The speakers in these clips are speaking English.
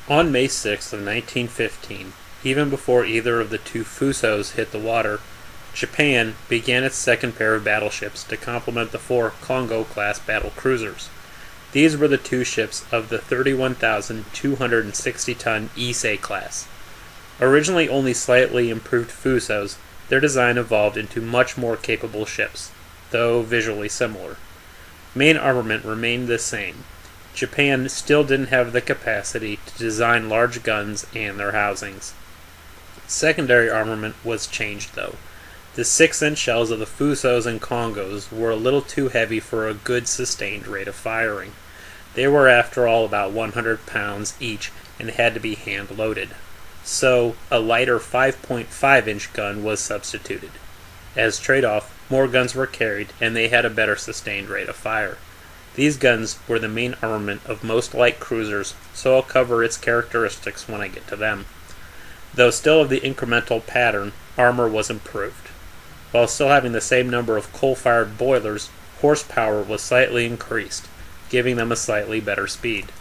On May 6th of 1915, even before either of the two Fusos hit the water, Japan began its second pair of battleships to complement the four Kongo-class battle cruisers. These were the two ships of the 31,260-ton Issei class. Originally only slightly improved Fusos, their design evolved into much more capable ships, though visually similar. Main armament remained the same. Japan still didn't have the capacity to design large guns and their housings. Secondary armament was changed, though. The 6-inch shells of the Fusos and Kongos were a little too heavy for a good sustained rate of firing. They were, after all, about 100 pounds each and had to be hand-loaded. So, a lighter 5.5-inch gun was substituted. As trade-off, more guns were carried, and they had a better sustained rate of fire. These guns were the main armament of most light cruisers, so I'll cover its characteristics when I get to them. Though still of the incremental pattern, armor was improved. While still having the same number of coal-fired boilers, horsepower was slightly increased, giving them a slightly better speed.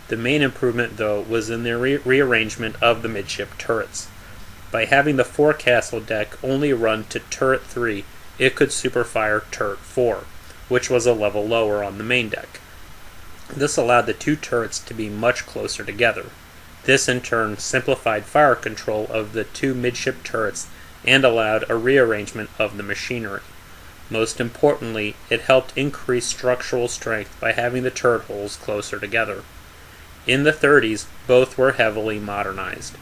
The main improvement, though, was in the rearrangement of the midship turrets. By having the forecastle deck only run to turret 3, it could superfire turret 4, which was a level lower on the main deck. This allowed the two turrets to be much closer together. This in turn simplified fire control of the two midship turrets and allowed a rearrangement of the machinery. Most importantly, it helped increase structural strength by having the turret holes closer together. In the 30s, both were heavily modernized.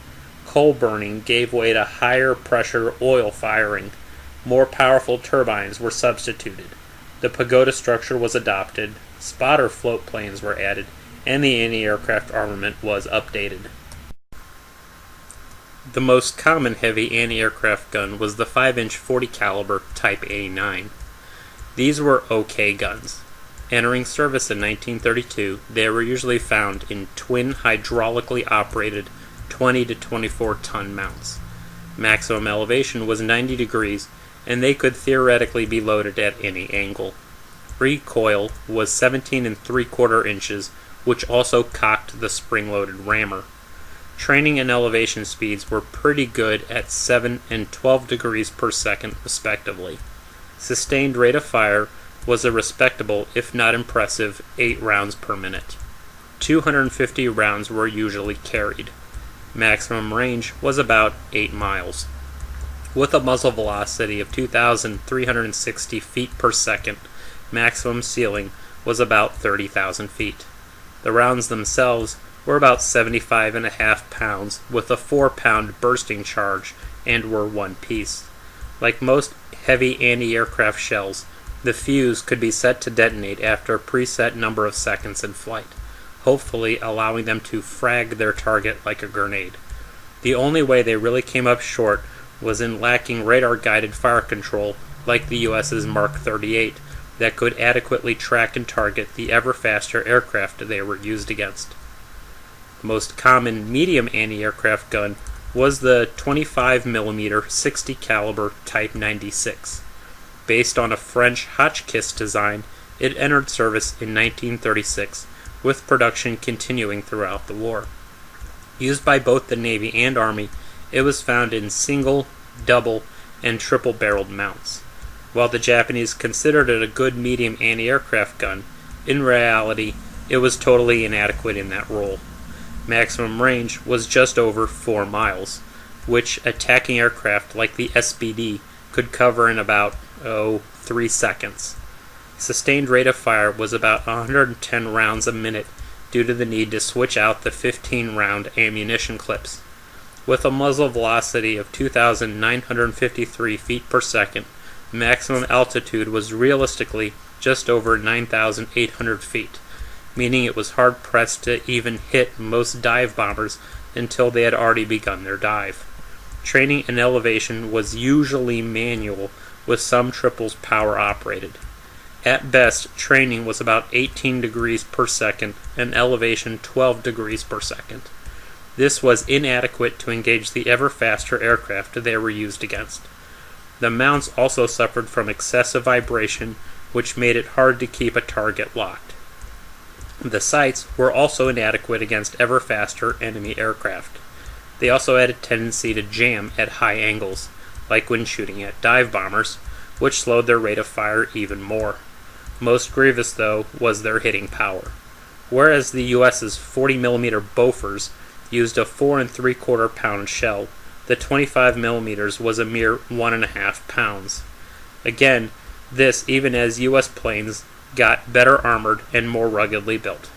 Coal burning gave way to higher pressure oil firing. More powerful turbines were substituted. The pagoda structure was adopted, spotter float planes were added, and the anti-aircraft armament was updated. The most common heavy anti-aircraft gun was the 5-inch 40 caliber Type 89. These were okay guns. Entering service in 1932, they were usually found in twin hydraulically operated 20 to 24 ton mounts. Maximum elevation was 90 degrees, and they could theoretically be loaded at any angle. Recoil was 17 3/4 inches, which also cocked the spring-loaded rammer. Training and elevation speeds were pretty good at 7 and 12 degrees per second respectively. Sustained rate of fire was a respectable, if not impressive, 8 rounds per minute. 250 rounds were usually carried. Maximum range was about 8 miles. With a muzzle velocity of 2,360 feet per second, maximum ceiling was about 30,000 feet. The rounds themselves were about 75.5 pounds with a 4-pound bursting charge and were one piece. Like most heavy anti-aircraft shells, the fuse could be set to detonate after a preset number of seconds in flight, hopefully allowing them to frag their target like a grenade. The only way they really came up short was in lacking radar-guided fire control like the US's Mark 38 that could adequately track and target the ever-faster aircraft they were used against. The most common medium anti-aircraft gun was the 25mm 60 caliber Type 96. Based on a French Hotchkiss design, it entered service in 1936, with production continuing throughout the war. Used by both the Navy and Army, it was found in single, double, and triple-barreled mounts. While the Japanese considered it a good medium anti-aircraft gun, in reality, it was totally inadequate in that role. Maximum range was just over 4 miles, which attacking aircraft like the SBD could cover in about, 3 seconds. Sustained rate of fire was about 110 rounds a minute due to the need to switch out the 15-round ammunition clips. With a muzzle velocity of 2,953 feet per second, maximum altitude was realistically just over 9,800 feet, meaning it was hard-pressed to even hit most dive bombers until they had already begun their dive. Training and elevation was usually manual, with some triples power operated. At best, training was about 18 degrees per second and elevation 12 degrees per second. This was inadequate to engage the ever-faster aircraft they were used against. The mounts also suffered from excessive vibration, which made it hard to keep a target locked. The sights were also inadequate against ever faster enemy aircraft. They also had a tendency to jam at high angles, like when shooting at dive bombers, which slowed their rate of fire even more. Most grievous, though, was their hitting power. Whereas the US's 40mm Bofors used a 4 3/4 pound shell, the 25mm was a mere 1.5 pounds. Again, this even as US planes got better armored and more ruggedly built.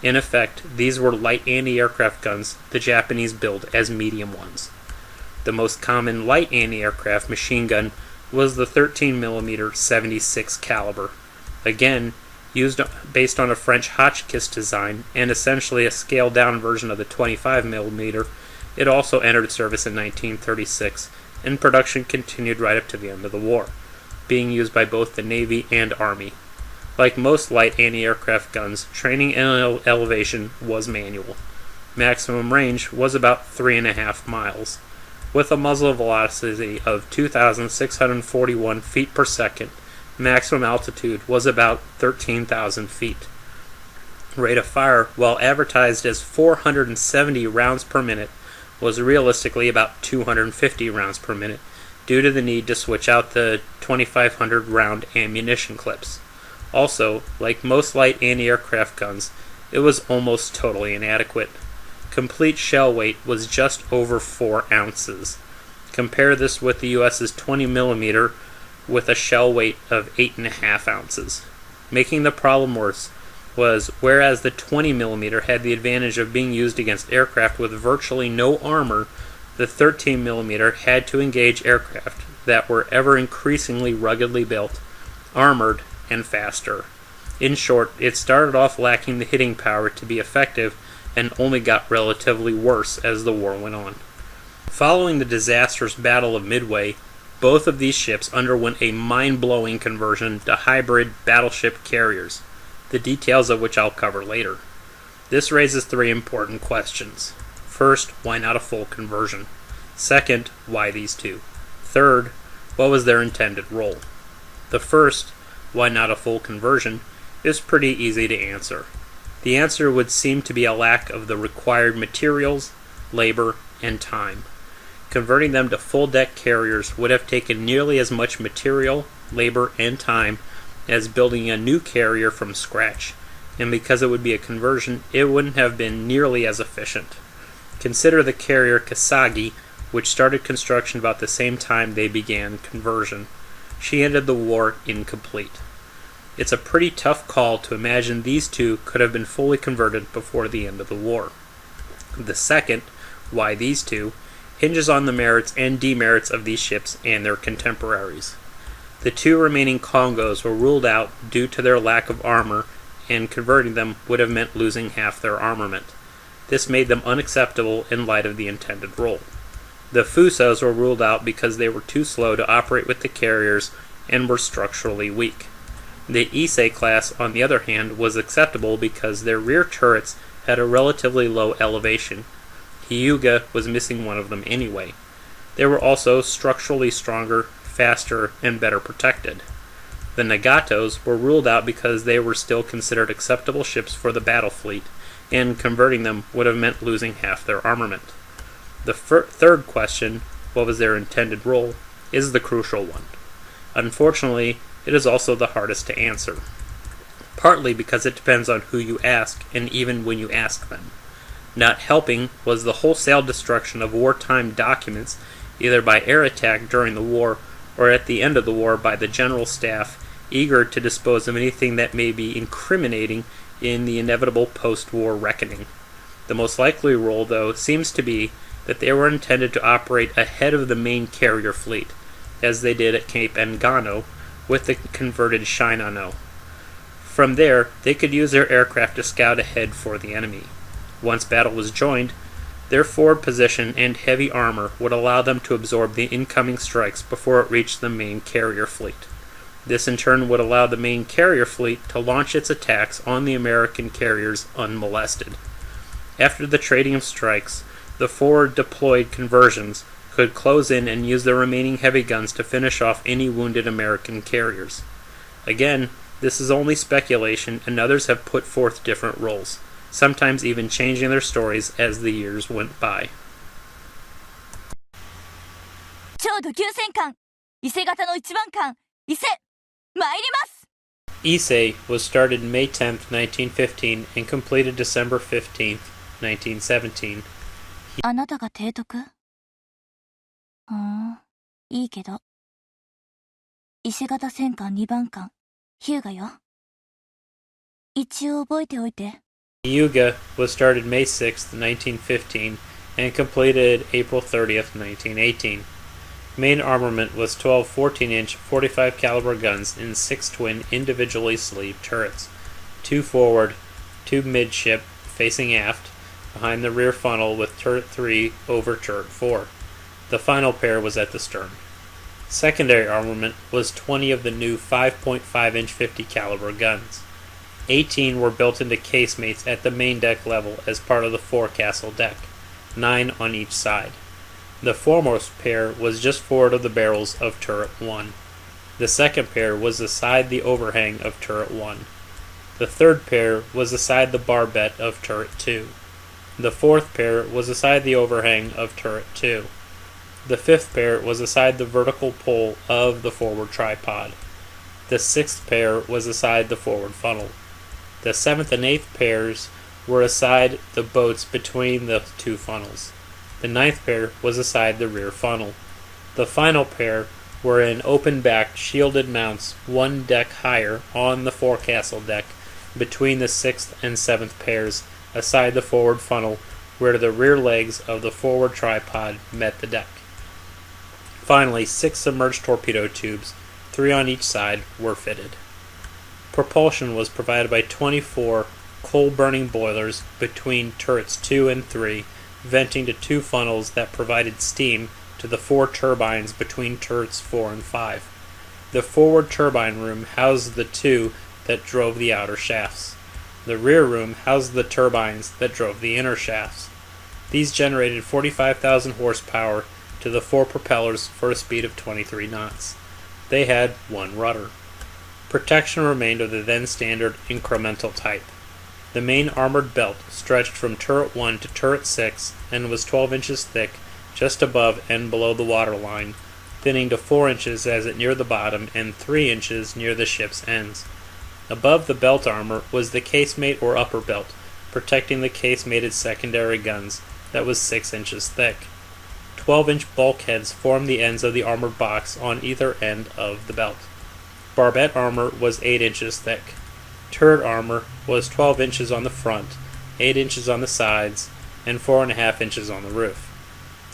In effect, these were light anti-aircraft guns the Japanese billed as medium ones. The most common light anti-aircraft machine gun was the 13mm 76 caliber. Again, used based on a French Hotchkiss design and essentially a scaled-down version of the 25mm, it also entered service in 1936, and production continued right up to the end of the war, being used by both the Navy and Army. Like most light anti-aircraft guns, training and elevation was manual. Maximum range was about 3.5 miles, with a muzzle velocity of 2,641 feet per second. Maximum altitude was about 13,000 feet. Rate of fire, while advertised as 470 rounds per minute, was realistically about 250 rounds per minute, due to the need to switch out the 2,500 round ammunition clips. Also, like most light anti-aircraft guns, it was almost totally inadequate. Complete shell weight was just over 4 ounces. Compare this with the US's 20mm with a shell weight of 8.5 ounces. Making the problem worse was, whereas the 20mm had the advantage of being used against aircraft with virtually no armor, the 13mm had to engage aircraft that were ever increasingly ruggedly built, armored, and faster. In short, it started off lacking the hitting power to be effective and only got relatively worse as the war went on. Following the disastrous Battle of Midway, both of these ships underwent a mind-blowing conversion to hybrid battleship carriers, the details of which I'll cover later. This raises 3 important questions. First, why not a full conversion? Second, why these two? Third, what was their intended role? The first, why not a full conversion, is pretty easy to answer. The answer would seem to be a lack of the required materials, labor, and time. Converting them to full-deck carriers would have taken nearly as much material, labor, and time as building a new carrier from scratch, and because it would be a conversion, it wouldn't have been nearly as efficient. Consider the carrier Kasagi, which started construction about the same time they began conversion. She ended the war incomplete. It's a pretty tough call to imagine these two could have been fully converted before the end of the war. The second, why these two, hinges on the merits and demerits of these ships and their contemporaries. The 2 remaining Congos were ruled out due to their lack of armor, and converting them would have meant losing half their armament. This made them unacceptable in light of the intended role. The Fusos were ruled out because they were too slow to operate with the carriers and were structurally weak. The Issei class, on the other hand, was acceptable because their rear turrets had a relatively low elevation. Hyuga was missing one of them anyway. They were also structurally stronger, faster, and better protected. The Nagatos were ruled out because they were still considered acceptable ships for the battle fleet, and converting them would have meant losing half their armament. The third question, what was their intended role, is the crucial one. Unfortunately, it is also the hardest to answer, partly because it depends on who you ask and even when you ask them. Not helping was the wholesale destruction of wartime documents, either by air attack during the war or at the end of the war by the general staff, eager to dispose of anything that may be incriminating in the inevitable post-war reckoning. The most likely role, though, seems to be that they were intended to operate ahead of the main carrier fleet, as they did at Cape Engano with the converted Shinano. From there, they could use their aircraft to scout ahead for the enemy. Once battle was joined, their forward position and heavy armor would allow them to absorb the incoming strikes before it reached the main carrier fleet. This in turn would allow the main carrier fleet to launch its attacks on the American carriers unmolested. After the trading of strikes, the forward deployed conversions could close in and use their remaining heavy guns to finish off any wounded American carriers. Again, This is only speculation, and others have put forth different roles, sometimes even changing their stories as the years went by. 超土級戦艦伊勢型の一番艦伊勢参ります Issei was started May 10th, 1915 and completed December 15th, 1917. あなたが提督いいけど。伊勢型戦艦2番艦ヒューガよ。一応覚えておいて。Hyuga was started May 6th, 1915 and completed April 30th, 1918. Main armament was 12 14-inch 45 caliber guns in 6 twin individually sleeved turrets, 2 forward, 2 midship facing aft, behind the rear funnel with turret 3 over turret 4. The final pair was at the stern. Secondary armament was 20 of the new 5.5-inch 50 caliber guns. 18 were built into casemates at the main deck level as part of the forecastle deck, 9 on each side. The foremost pair was just forward of the barrels of turret 1. The second pair was aside the overhang of turret 1. The third pair was aside the barbette of turret 2. The fourth pair was aside the overhang of turret 2. The fifth pair was aside the vertical pole of the forward tripod. The sixth pair was aside the forward funnel. The seventh and eighth pairs were aside the boats between the two funnels. The ninth pair was aside the rear funnel. The final pair were in open-backed shielded mounts 1 deck higher on the forecastle deck between the sixth and seventh pairs aside the forward funnel where the rear legs of the forward tripod met the deck. Finally, 6 submerged torpedo tubes, 3 on each side, were fitted. Propulsion was provided by 24 coal-burning boilers between turrets 2 and 3, venting to 2 funnels that provided steam to the 4 turbines between turrets 4 and 5. The forward turbine room housed the 2 that drove the outer shafts. The rear room housed the turbines that drove the inner shafts. These generated 45,000 horsepower to the 4 propellers for a speed of 23 knots. They had 1 rudder. Protection remained of the then standard incremental type. The main armored belt stretched from turret 1 to turret 6 and was 12 inches thick, just above and below the waterline, thinning to 4 inches as it neared the bottom and 3 inches near the ship's ends. Above the belt armor was the casemate or upper belt, protecting the casemated secondary guns, that was 6 inches thick. 12-inch bulkheads formed the ends of the armored box on either end of the belt. Barbette armor was 8 inches thick. Turret armor was 12 inches on the front, 8 inches on the sides, and 4.5 inches on the roof.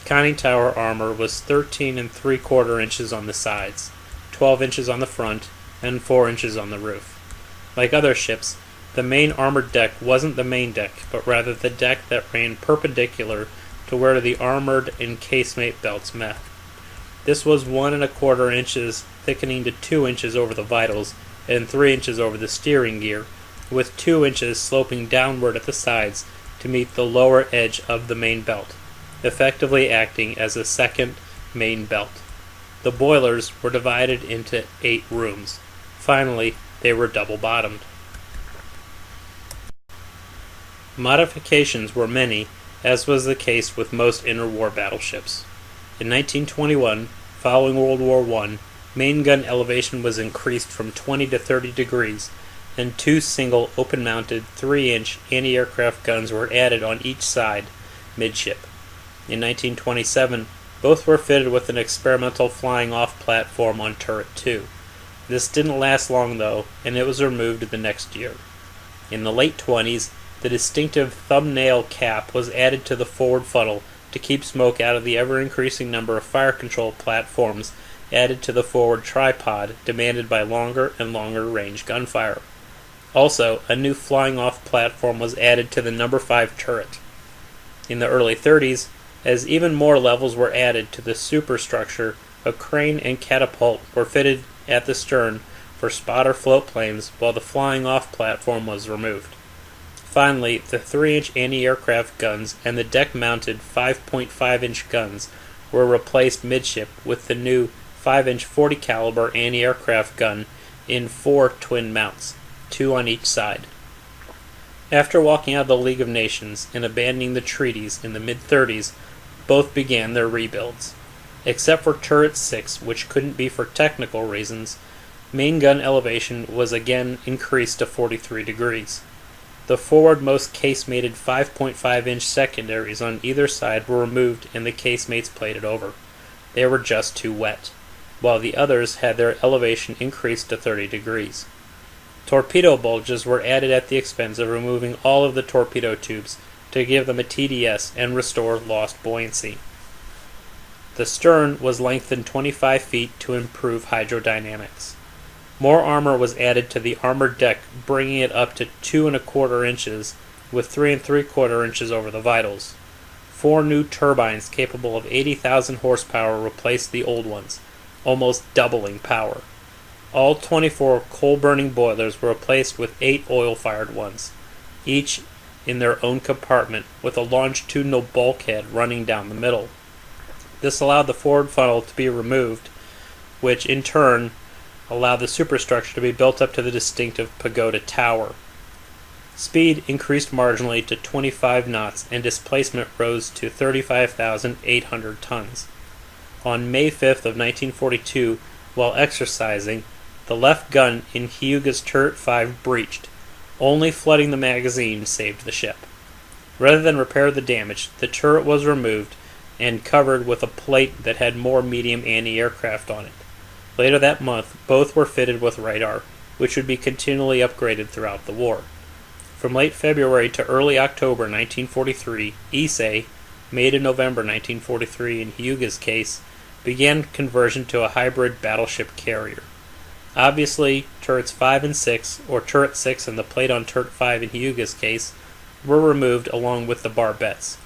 Conning tower armor was 13 3/4 inches on the sides, 12 inches on the front, and 4 inches on the roof. Like other ships, the main armored deck wasn't the main deck, but rather the deck that ran perpendicular to where the armored and casemate belts met. This was 1 1/4 inches, thickening to 2 inches over the vitals and 3 inches over the steering gear, with 2 inches sloping downward at the sides to meet the lower edge of the main belt, effectively acting as a second main belt. The boilers were divided into 8 rooms. Finally, they were double-bottomed. Modifications were many, as was the case with most interwar battleships. In 1921, following World War I, main gun elevation was increased from 20 to 30 degrees, and 2 single open-mounted 3-inch anti-aircraft guns were added on each side, midship. In 1927, both were fitted with an experimental flying-off platform on turret 2. This didn't last long though, and it was removed the next year. In the late 20s, the distinctive thumbnail cap was added to the forward funnel to keep smoke out of the ever-increasing number of fire control platforms added to the forward tripod demanded by longer and longer range gunfire. Also, a new flying-off platform was added to the number 5 turret. In the early 30s, as even more levels were added to the superstructure, a crane and catapult were fitted at the stern for spotter float planes while the flying-off platform was removed. Finally, the 3-inch anti-aircraft guns and the deck-mounted 5.5-inch guns were replaced midship with the new 5-inch 40 caliber anti-aircraft gun in 4 twin mounts, 2 on each side. After walking out of the League of Nations and abandoning the treaties in the mid-30s, both began their rebuilds. Except for Turret 6, which couldn't be for technical reasons, main gun elevation was again increased to 43 degrees. The forwardmost casemated 5.5-inch secondaries on either side were removed and the casemates plated over. They were just too wet, while the others had their elevation increased to 30 degrees. Torpedo bulges were added at the expense of removing all of the torpedo tubes to give them a TDS and restore lost buoyancy. The stern was lengthened 25 feet to improve hydrodynamics. More armor was added to the armored deck, bringing it up to 2 1/4 inches, with 3 3/4 inches over the vitals. 4 new turbines capable of 80,000 horsepower replaced the old ones, almost doubling power. All 24 coal-burning boilers were replaced with 8 oil-fired ones, each in their own compartment, with a longitudinal bulkhead running down the middle. This allowed the forward funnel to be removed, which in turn allowed the superstructure to be built up to the distinctive pagoda tower. Speed increased marginally to 25 knots and displacement rose to 35,800 tons. On May 5th of 1942, while exercising, the left gun in Hyuga's Turret 5 breached. Only flooding the magazine saved the ship. Rather than repair the damage, the turret was removed and covered with a plate that had more medium anti-aircraft on it. Later that month, both were fitted with radar, which would be continually upgraded throughout the war. From late February to early October 1943, Issei, made in November 1943 in Hyuga's case, began conversion to a hybrid battleship carrier. Obviously, turrets 5 and 6, or turret 6 and the plate on turret 5 in Hyuga's case, were removed along with the barbettes.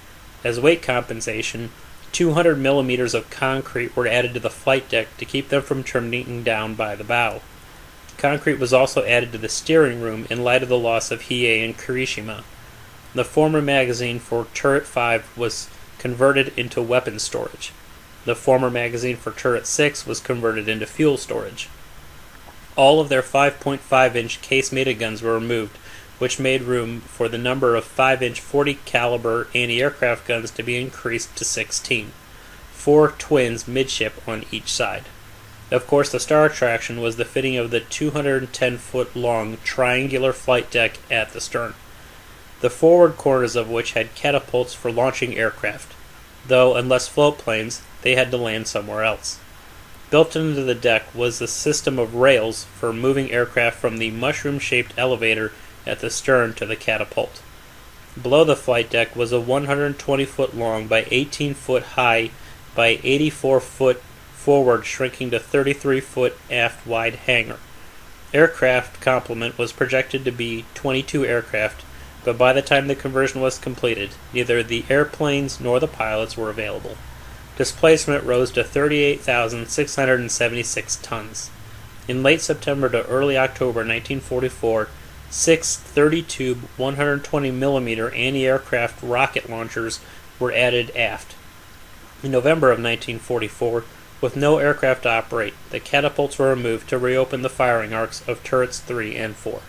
As weight compensation, 200 millimeters of concrete were added to the flight deck to keep them from turning down by the bow. Concrete was also added to the steering room in light of the loss of Hiei and Kirishima. The former magazine for Turret 5 was converted into weapons storage. The former magazine for Turret 6 was converted into fuel storage. All of their 5.5-inch case-mated guns were removed, which made room for the number of 5-inch 40-caliber anti-aircraft guns to be increased to 16, 4 twins midship on each side. Of course, the star attraction was the fitting of the 210-foot-long triangular flight deck at the stern, the forward corners of which had catapults for launching aircraft, though, unless float planes, they had to land somewhere else. Built into the deck was a system of rails for moving aircraft from the mushroom-shaped elevator at the stern to the catapult. Below the flight deck was a 120-foot-long by 18-foot high by 84-foot forward shrinking to 33-foot aft-wide hangar. Aircraft complement was projected to be 22 aircraft, but by the time the conversion was completed, neither the airplanes nor the pilots were available. Displacement rose to 38,676 tons. In late September to early October 1944, 6 30-tube 120mm anti-aircraft rocket launchers were added aft. In November of 1944, with no aircraft to operate, the catapults were removed to reopen the firing arcs of turrets 3 and 4.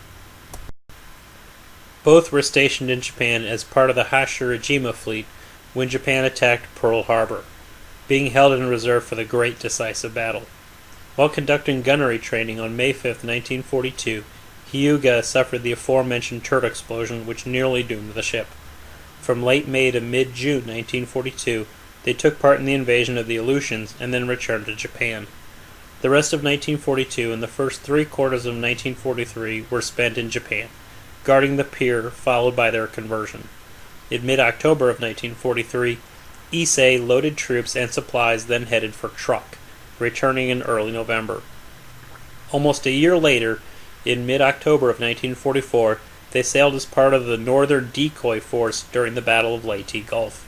Both were stationed in Japan as part of the Hashirajima fleet when Japan attacked Pearl Harbor, being held in reserve for the Great Decisive Battle. While conducting gunnery training on May 5, 1942, Hyuga suffered the aforementioned turret explosion which nearly doomed the ship. From late May to mid-June 1942, they took part in the invasion of the Aleutians and then returned to Japan. The rest of 1942 and the first 3 quarters of 1943 were spent in Japan, guarding the pier, followed by their conversion. In mid-October of 1943, Issei loaded troops and supplies, then headed for Truk, returning in early November. Almost a year later, in mid-October of 1944, they sailed as part of the Northern Decoy Force during the Battle of Leyte Gulf.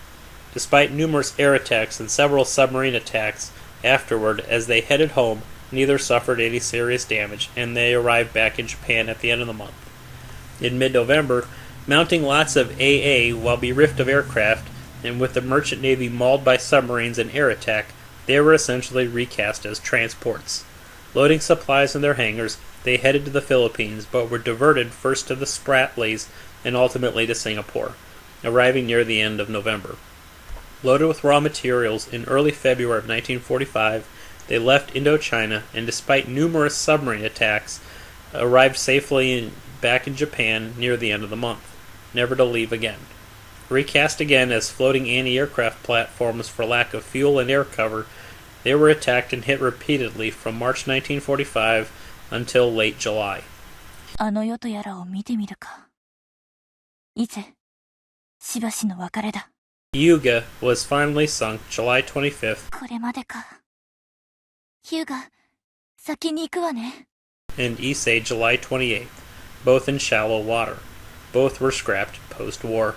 Despite numerous air attacks and several submarine attacks afterward, as they headed home, neither suffered any serious damage, and they arrived back in Japan at the end of the month. In mid-November, mounting lots of AA while bereft of aircraft, and with the merchant navy mauled by submarines and air attack, they were essentially recast as transports. Loading supplies in their hangars, They headed to the Philippines, but were diverted first to the Spratlys and ultimately to Singapore, arriving near the end of November. Loaded with raw materials, in early February of 1945, they left Indochina and, despite numerous submarine attacks, arrived safely back in Japan near the end of the month, never to leave again. Recast again as floating anti-aircraft platforms for lack of fuel and air cover, they were attacked and hit repeatedly from March 1945 until late July. あの世とやらを見てみるか。いぜ、しばしの別れだ。Hyuga was finally sunk July 25th. これまでか。ヒューガ、先に行くわね。And Issei July 28th, both in shallow water. Both were scrapped post-war.